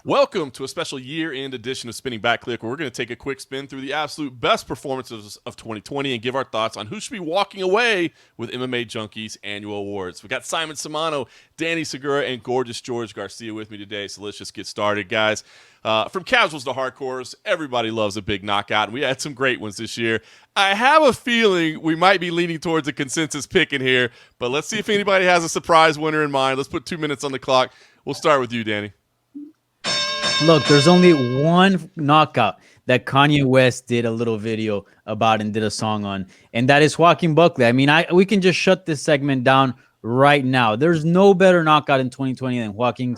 Welcome to a special year-end edition of Spinning Back Clique, where we're going to take a quick spin through the absolute best performances of 2020 and give our thoughts on who should be walking away with MMA Junkie's annual awards. We got Simon Simano, Danny Segura, and gorgeous George Garcia with me today, so let's just get started, guys. From casuals to hardcores, everybody loves a big knockout, and we had some great ones this year. I have a feeling we might be leaning towards a consensus pick in here, but let's see if anybody has a surprise winner in mind. Let's put 2 minutes on the clock. We'll start with you, Danny. Look, there's only one knockout that Kanye West did a little video about and did a song on, and that is Joaquin Buckley. I mean, we can just shut this segment down right now. There's no better knockout in 2020 than Joaquin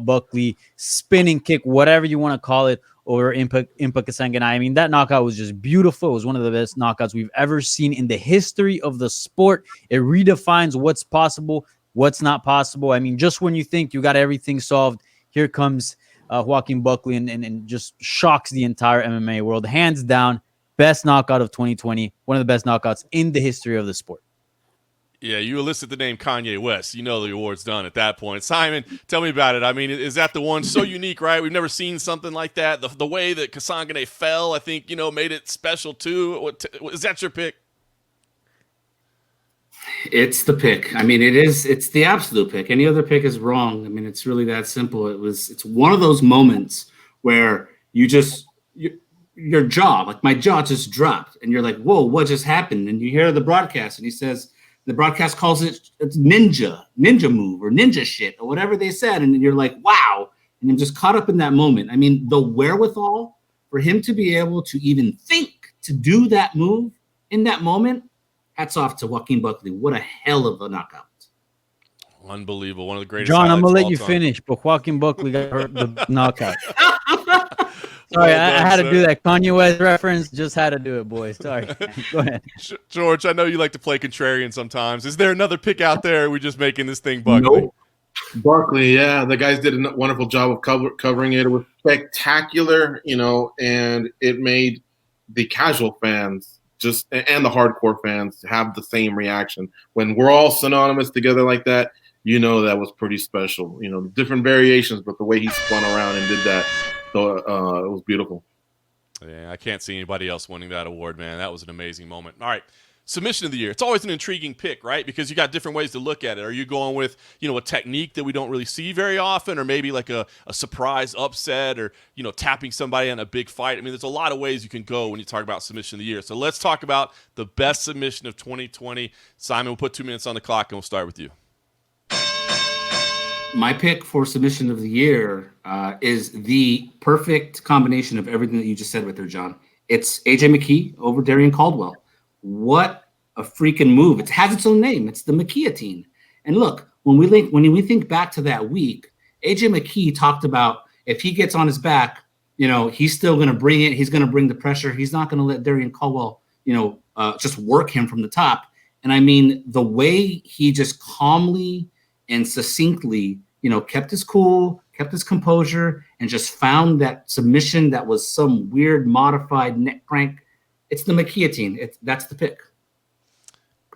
Buckley spinning kick, whatever you want to call it, over Impa Kasanganay. I mean, that knockout was just beautiful. It was one of the best knockouts we've ever seen in the history of the sport. It redefines what's possible, what's not possible. I mean, just when you think you got everything solved, here comes Joaquin Buckley and just shocks the entire MMA world. Hands down, best knockout of 2020, one of the best knockouts in the history of the sport. Yeah, you elicit the name Kanye West. You know the award's done at that point. Simon, tell me about it. I mean, is that the one so unique, right? We've never seen something like that. The way that Kasanganay fell, I think, made it special too. Is that your pick? It's the pick. I mean, it's the absolute pick. Any other pick is wrong. I mean, it's really that simple. It's one of those moments where your jaw, like my jaw just dropped and you're like, whoa, what just happened? And you hear the broadcast and he says, the broadcast calls it's ninja move or ninja shit or whatever they said. And you're like, wow. And I'm just caught up in that moment. I mean, the wherewithal for him to be able to even think to do that move in that moment, hats off to Joaquin Buckley. What a hell of a knockout. Unbelievable. One of the greatest. John, I'm going to let you finish, but Joaquin Buckley got hurt the knockout. Sorry, I had to do that. Kanye West reference. Just had to do it, boys. Sorry. Go ahead. George, I know you like to play contrarian sometimes. Is there another pick out there, or are we just making this thing Buckley? Nope. Buckley, yeah. The guys did a wonderful job of covering it. It was spectacular, and it made the casual fans and the hardcore fans have the same reaction. When we're all synonymous together like that, that was pretty special. Different variations, but the way he spun around and did that, so it was beautiful. Yeah, I can't see anybody else winning that award, man. That was an amazing moment. All right. Submission of the year. It's always an intriguing pick, right? Because you got different ways to look at it. Are you going with, a technique that we don't really see very often, or maybe like a surprise upset, or, tapping somebody in a big fight? I mean, there's a lot of ways you can go when you talk about submission of the year. So let's talk about the best submission of 2020. Simon, we'll put 2 minutes on the clock, and we'll start with you. My pick for submission of the year is the perfect combination of everything that you just said with her, John. It's AJ McKee over Darian Caldwell. What a freaking move. It has its own name. It's the McKeatine. And look, when we think back to that week, AJ McKee talked about if he gets on his back, he's still going to bring it. He's going to bring the pressure. He's not going to let Darian Caldwell, just work him from the top. And I mean, the way he just calmly and succinctly, kept his cool, kept his composure, and just found that submission that was some weird modified neck crank. It's the McKeatine. That's the pick.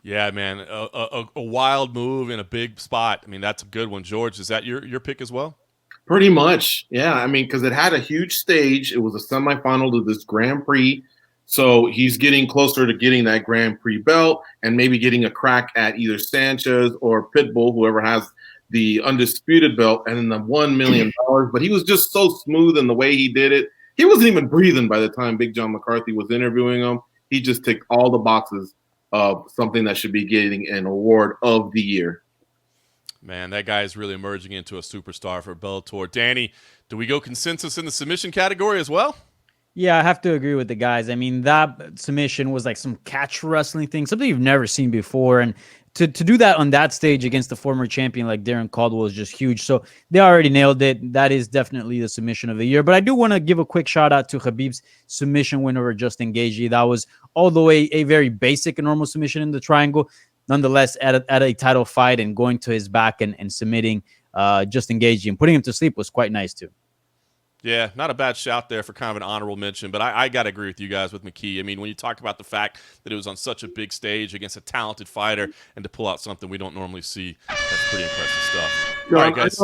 Yeah, man, a wild move in a big spot. I mean, that's a good one. George, is that your pick as well? Pretty much, yeah. I mean, because it had a huge stage. It was a semifinal to this Grand Prix. So he's getting closer to getting that Grand Prix belt and maybe getting a crack at either Sanchez or Pitbull, whoever has the undisputed belt, and then the $1 million. But he was just so smooth in the way he did it. He wasn't even breathing by the time Big John McCarthy was interviewing him. He just ticked all the boxes of something that should be getting an award of the year. Man, that guy is really emerging into a superstar for Bellator. Danny, do we go consensus in the submission category as well? Yeah, I have to agree with the guys. I mean, that submission was like some catch wrestling thing, something you've never seen before. And to do that on that stage against a former champion like Darren Caldwell is just huge. So they already nailed it. That is definitely the submission of the year. But I do want to give a quick shout out to Khabib's submission win over Justin Gaethje. That was all the way a very basic and normal submission in the triangle. Nonetheless, at a title fight and going to his back and submitting Justin Gaethje and putting him to sleep was quite nice too. Yeah, not a bad shout there for kind of an honorable mention, but I got to agree with you guys with McKee. I mean, when you talk about the fact that it was on such a big stage against a talented fighter and to pull out something we don't normally see, that's pretty impressive stuff. Yeah, all right, guys.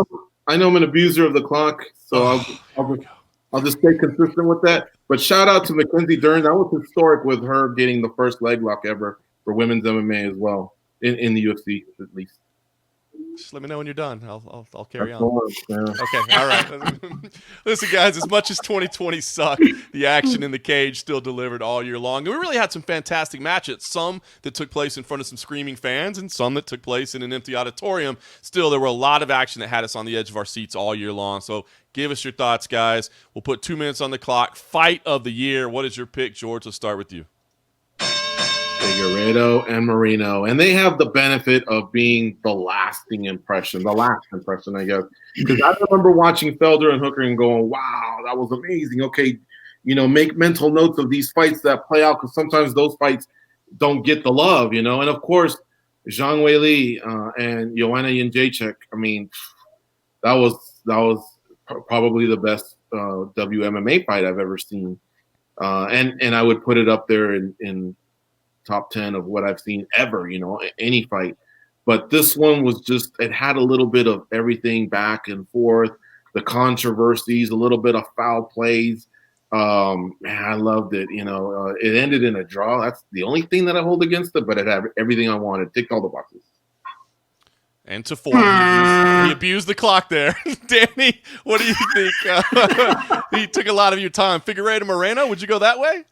I know I'm an abuser of the clock, so I'll just stay consistent with that. But shout out to Mackenzie Dern. That was historic with her getting the first leg lock ever for women's MMA as well in the UFC at least. Just let me know when you're done. I'll carry on. Yeah. Okay, all right. Listen, guys, as much as 2020 sucked, the action in the cage still delivered all year long. And we really had some fantastic matches, some that took place in front of some screaming fans and some that took place in an empty auditorium. Still, there were a lot of action that had us on the edge of our seats all year long. So give us your thoughts, guys. We'll put 2 minutes on the clock. Fight of the year. What is your pick, George? Let's start with you. Figueiredo and Moreno, and they have the benefit of being the last impression, I guess. Because I remember watching Felder and Hooker and going, wow, that was amazing. Okay, make mental notes of these fights that play out, because sometimes those fights don't get the love, And of course, Zhang Weili and Joanna Jędrzejczyk, I mean, that was probably the best WMMA fight I've ever seen. And I would put it up there in top 10 of what I've seen ever, any fight. But this one was just, it had a little bit of everything back and forth, the controversies, a little bit of foul plays. Man, I loved it. It ended in a draw. That's the only thing that I hold against it, but it had everything I wanted. Ticked all the boxes. And to 4, he abused the clock there. Danny, what do you think? He took a lot of your time. Figueiredo Moreno, would you go that way?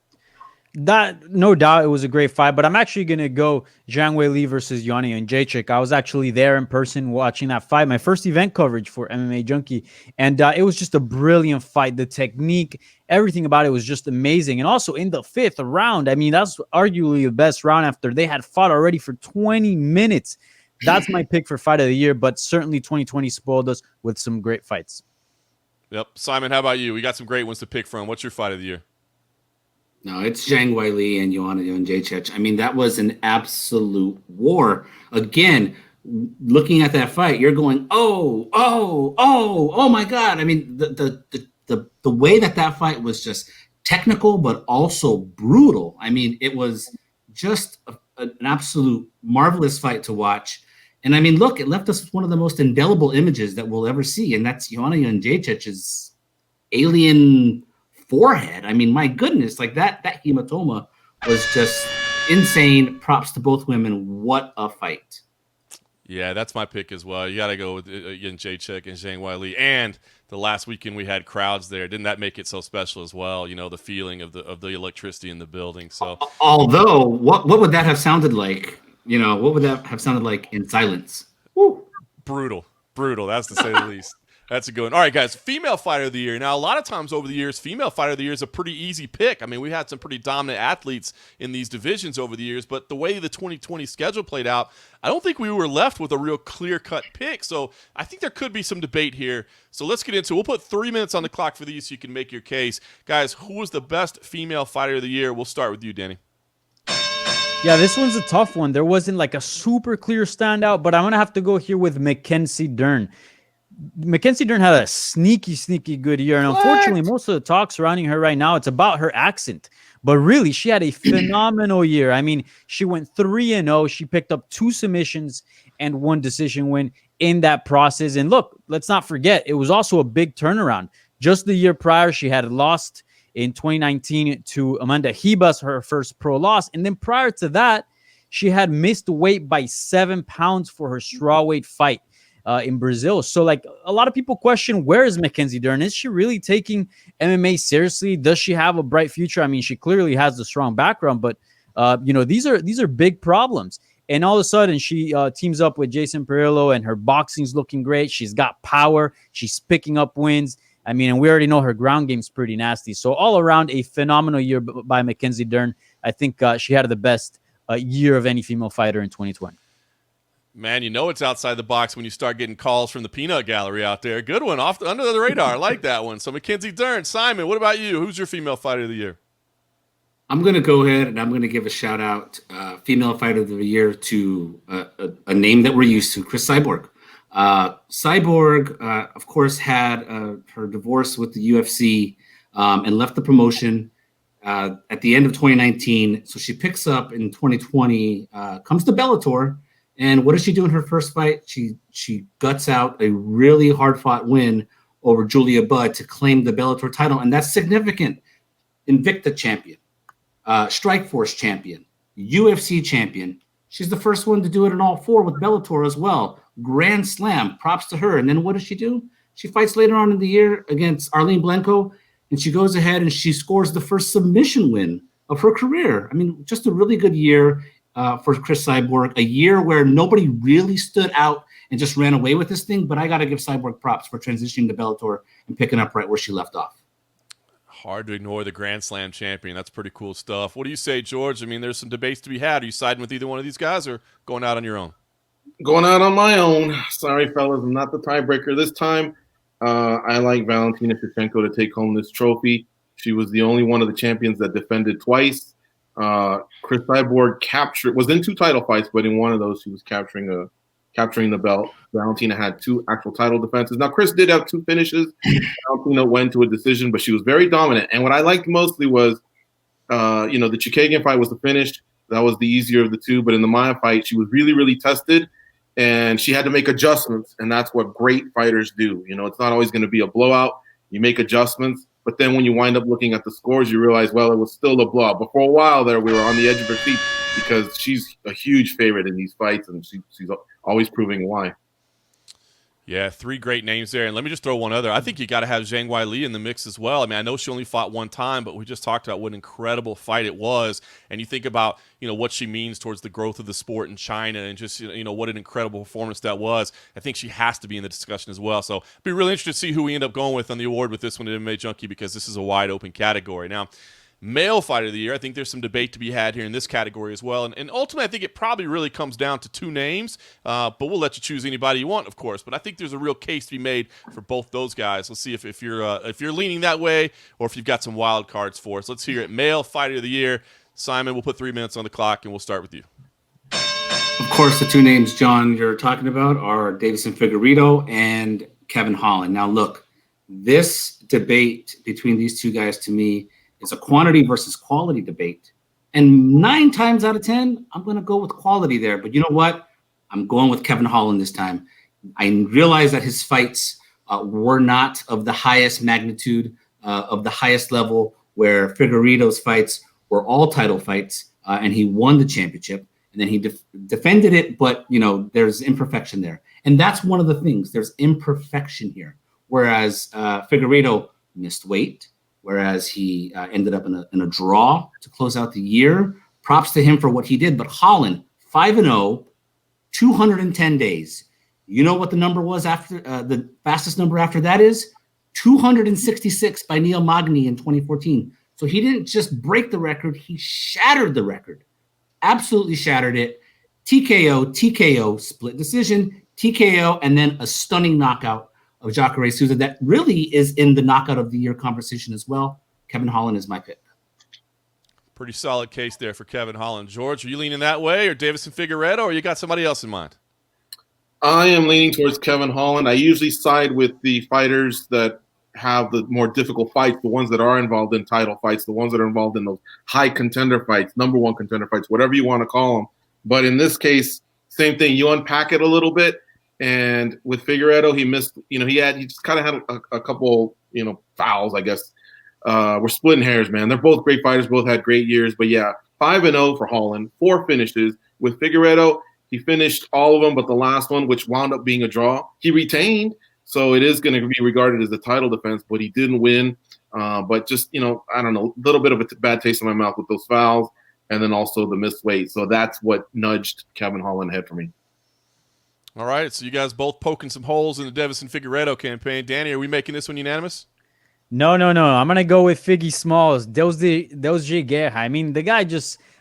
That, no doubt, it was a great fight, but I'm actually going to go Zhang Weili versus Joanna Jędrzejczyk. I was actually there in person watching that fight, my first event coverage for MMA Junkie, and it was just a brilliant fight. The technique, everything about it was just amazing. And also in the 5th round, I mean, that's arguably the best round after they had fought already for 20 minutes. That's my pick for fight of the year, but certainly 2020 spoiled us with some great fights. Yep. Simon, how about you? We got some great ones to pick from. What's your fight of the year? No, it's Zhang Weili and Joanna Jędrzejczyk. I mean, that was an absolute war. Again, looking at that fight, you're going, oh my God. I mean, the way that fight was just technical, but also brutal. I mean, it was just an absolute marvelous fight to watch. And I mean, look, it left us with one of the most indelible images that we'll ever see, and that's Joanna Jędrzejczyk's alien forehead. I mean, my goodness, like that hematoma was just insane. Props to both women. What a fight. Yeah, that's my pick as well. You got to go with Jędrzejczyk and Zhang Weili. And the last weekend we had crowds there. Didn't that make it so special as well? The feeling of the electricity in the building. So, although, what would that have sounded like? What would that have sounded like in silence? Woo. Brutal. That's to say the least. That's a good one. All right, guys, female fighter of the year. Now, a lot of times over the years, female fighter of the year is a pretty easy pick. I mean, we had some pretty dominant athletes in these divisions over the years, but the way the 2020 schedule played out, I don't think we were left with a real clear-cut pick. So I think there could be some debate here. So let's get into it. We'll put 3 minutes on the clock for these so you can make your case. Guys, who was the best female fighter of the year? We'll start with you, Danny. Yeah, this one's a tough one. There wasn't like a super clear standout, but I'm going to have to go here with Mackenzie Dern. Mackenzie Dern had a sneaky good year. And unfortunately, most of the talk surrounding her right now, it's about her accent. But really, she had a phenomenal year. I mean, she went 3-0. She picked up 2 submissions and 1 decision win in that process. And look, let's not forget, it was also a big turnaround. Just the year prior, she had lost in 2019 to Amanda Ribas, her first pro loss. And then prior to that, she had missed weight by 7 pounds for her strawweight fight in Brazil. So like a lot of people question, where is Mackenzie Dern? Is she really taking MMA seriously? Does she have a bright future? I mean, she clearly has a strong background, but these are big problems. And all of a sudden she teams up with Jason Perillo and her boxing's looking great. She's got power. She's picking up wins. I mean, and we already know her ground game's pretty nasty. So all around a phenomenal year by Mackenzie Dern. I think she had the best year of any female fighter in 2020. Man, it's outside the box when you start getting calls from the peanut gallery out there. Good one, under the radar. I like that one. So Mackenzie Dern. Simon, what about you? Who's your female fighter of the year? I'm going to go ahead and I'm going to give a shout out, female fighter of the year to a name that we're used to, Chris Cyborg. Cyborg, of course, had her divorce with the UFC and left the promotion at the end of 2019. So she picks up in 2020, comes to Bellator, And what does she do in her first fight? She guts out a really hard-fought win over Julia Budd to claim the Bellator title, and that's significant. Invicta champion, Strikeforce champion, UFC champion. She's the first one to do it in all four with Bellator as well. Grand Slam, props to her. And then what does she do? She fights later on in the year against Arlene Blenko, and she goes ahead and she scores the first submission win of her career. I mean, just a really good year for Chris Cyborg, a year where nobody really stood out and just ran away with this thing. But I got to give Cyborg props for transitioning to Bellator and picking up right where she left off. Hard to ignore the Grand Slam champion. That's pretty cool stuff. What do you say, George? I mean, there's some debates to be had. Are you siding with either one of these guys or going out on your own? Going out on my own. Sorry, fellas, I'm not the tiebreaker this time. I like Valentina Shevchenko to take home this trophy. She was the only one of the champions that defended twice. Chris Cyborg was in 2 title fights, but in one of those, she was capturing the belt. Valentina had 2 actual title defenses. Now, Chris did have 2 finishes. Valentina went to a decision, but she was very dominant. And what I liked mostly was, the Chukagian fight was the finish. That was the easier of the 2. But in the Maya fight, she was really, really tested. And she had to make adjustments. And that's what great fighters do. It's not always going to be a blowout. You make adjustments. But then when you wind up looking at the scores, you realize, well, it was still a blowout. But for a while there, we were on the edge of her seat because she's a huge favorite in these fights, and she's always proving why. Yeah, 3 great names there. And let me just throw one other. I think you got to have Zhang Weili in the mix as well. I mean, I know she only fought 1 time, but we just talked about what an incredible fight it was. And you think about, what she means towards the growth of the sport in China and just, what an incredible performance that was. I think she has to be in the discussion as well. So be really interested to see who we end up going with on the award with this one at MMA Junkie, because this is a wide open category. Now, male fighter of the year, I think there's some debate to be had here in this category as well. And ultimately, I think it probably really comes down to 2 names, but we'll let you choose anybody you want, of course. But I think there's a real case to be made for both those guys. Let's see if you're leaning that way or if you've got some wild cards for us. Let's hear it. Male fighter of the year. Simon, we'll put 3 minutes on the clock, and we'll start with you. Of course, the 2 names, John, you're talking about are Deiveson Figueiredo and Kevin Holland. Now, look, this debate between these 2 guys, to me, is a quantity versus quality debate. And 9 times out of 10, I'm going to go with quality there. But you know what? I'm going with Kevin Holland this time. I realize that his fights were not of the highest magnitude, of the highest level, where Figueiredo's fights were all title fights, and he won the championship. And then he defended it, but, there's imperfection there. And that's one of the things. There's imperfection here. Whereas Figueiredo missed weight, whereas he ended up in a draw to close out the year. Props to him for what he did. But Holland, 5-0, 210 days. You know what the number was after the fastest number after that is? 266 by Neil Magny in 2014. So he didn't just break the record, he shattered the record. Absolutely shattered it. TKO, split decision, TKO, and then a stunning knockout of Jacare Souza that really is in the knockout of the year conversation as well. Kevin Holland is my pick. Pretty solid case there for Kevin Holland. George, are you leaning that way, or Deiveson Figueiredo, or you got somebody else in mind? I am leaning towards Kevin Holland. I usually side with the fighters that have the more difficult fights, the ones that are involved in title fights, the ones that are involved in those high contender fights, number 1 contender fights, whatever you want to call them. But in this case, same thing. You unpack it a little bit. And with Figueiredo, he missed, he just kind of had a couple, fouls, I guess. We're splitting hairs, man. They're both great fighters, both had great years. But yeah, 5-0 for Holland, 4 finishes. With Figueiredo, he finished all of them, but the last one, which wound up being a draw, he retained. So it is going to be regarded as a title defense, but he didn't win. But just, I don't know, a little bit of a bad taste in my mouth with those fouls and then also the missed weight. So that's what nudged Kevin Holland ahead for me. All right, so you guys both poking some holes in the Deiveson Figueiredo campaign. Danny, are we making this one unanimous? No. I'm going to go with Figgy Smalls. Deus de Guerra. I mean, the guy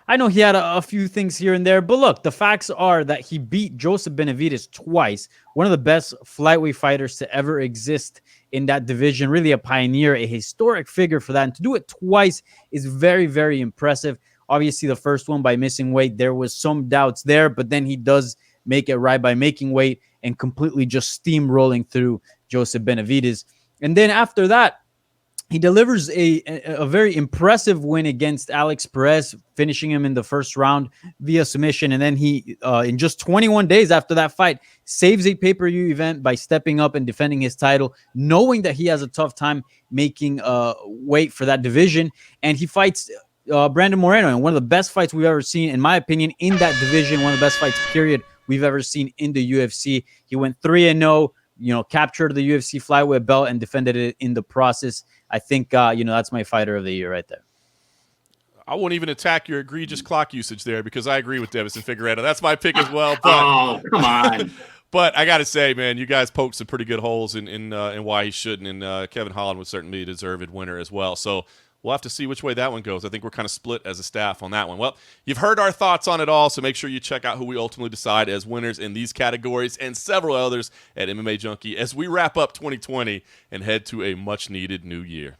I know he had a few things here and there, but look, the facts are that he beat Joseph Benavidez twice, one of the best flyweight fighters to ever exist in that division, really a pioneer, a historic figure for that. And to do it twice is very, very impressive. Obviously, the first one by missing weight, there was some doubts there, but then he does make it right by making weight and completely just steamrolling through Joseph Benavidez. And then after that, he delivers a very impressive win against Alex Perez, finishing him in the first round via submission. And then he, in just 21 days after that fight, saves a pay-per-view event by stepping up and defending his title, knowing that he has a tough time making weight for that division. And he fights Brandon Moreno in one of the best fights we've ever seen, in my opinion, in that division. One of the best fights, period, we've ever seen in the UFC. He went 3-0. Captured the UFC flyweight belt and defended it in the process. I think, that's my fighter of the year right there. I won't even attack your egregious clock usage there because I agree with Deiveson Figueiredo. That's my pick as well. But, come on. But I got to say, man, you guys poked some pretty good holes in why he shouldn't. And Kevin Holland was certainly a deserved winner as well. So we'll have to see which way that one goes. I think we're kind of split as a staff on that one. Well, you've heard our thoughts on it all, so make sure you check out who we ultimately decide as winners in these categories and several others at MMA Junkie as we wrap up 2020 and head to a much-needed new year.